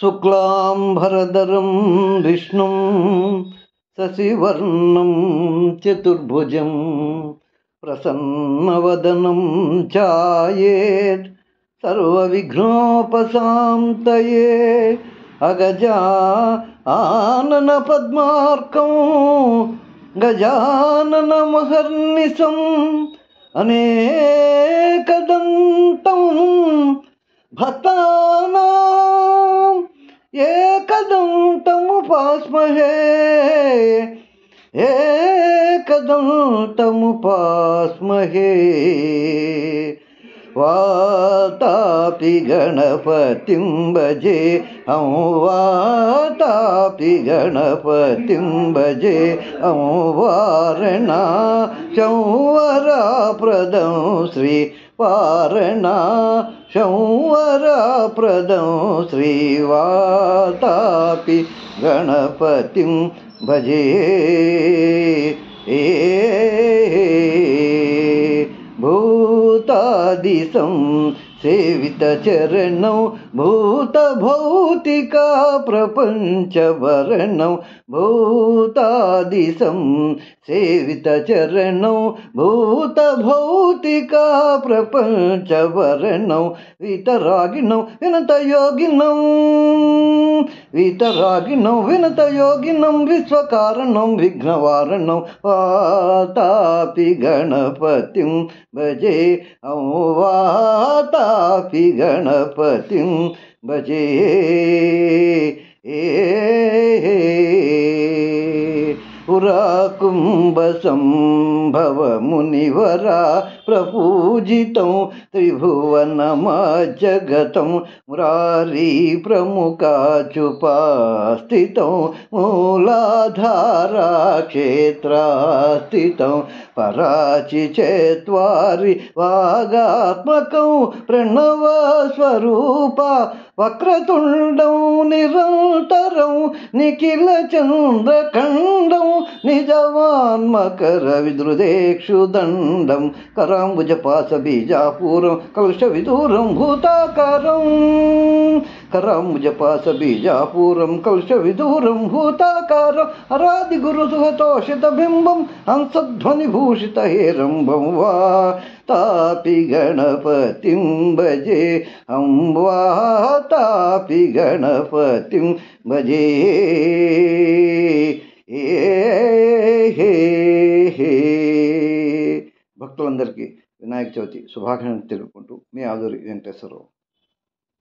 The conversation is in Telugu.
శుక్లాంబరధరం విష్ణుం శశివర్ణం చతుర్భుజం ప్రసన్నవదనం ఛాయేత్ సర్వవిఘ్నోపశాంతయే. అగజా ఆనన పద్మార్కం గజాననమహర్నిశం అనేకదంతం భక్తానాం ఏకదంతముపాస్మహే ఏకదంతముపాస్మహే. వాతాపి గణపతిం భజే హం వాతాపి గణపతిం భజే హం వారణాశం వరప్రదం శ్రీ వారణాశం వరప్రదం శ్రీ వాతాపి గణపతిం భజే. భూతాదిశం సేవిత చరణం భూత భౌతిక ప్రపంచవరణం భూతాదిశం సేవిత చరణం భూత భౌతిక ప్రపంచవరణం వితరాగిణం వినత యోగినం వితరాగిణం వినత యోగినం విశ్వకారణం విఘ్నవారణం వాతాపి గణపతిం భజే హం వాతాపి గణపతిం భజే. పురాకుంభ సంభవ మునివరా ప్రపూజితం త్రిభువనమజగతం మురారీ ప్రముఖాచుపాస్థితం మూలాధారా క్షేత్రాస్థితం పరాచి చత్వారి వాగాత్మకం ప్రణవస్వరూప వక్రతుండం నిరంతరం నిఖిల చంద్రఖండం నిజవాన్మకర విద్రుదేక్షుదండం కరాంబుజపాస బీజాపూరం కలుష విదూరం భూతాకారం కరాంబుజపాస బీజాపూరం కలుష విదూరం భూతాకారం అరాది గురుసుహతోషిత బింబం హంసధ్వని భూషిత హేరంబం వాతాపి గణపతిం భజే హం వాతాపి గణపతిం భజే. భక్తులందరికీ వినాయక చవితి శుభాకాంక్షలు తెలుపుకుంటూ మీ ఆదూరి వెంకటేశ్వరరావు.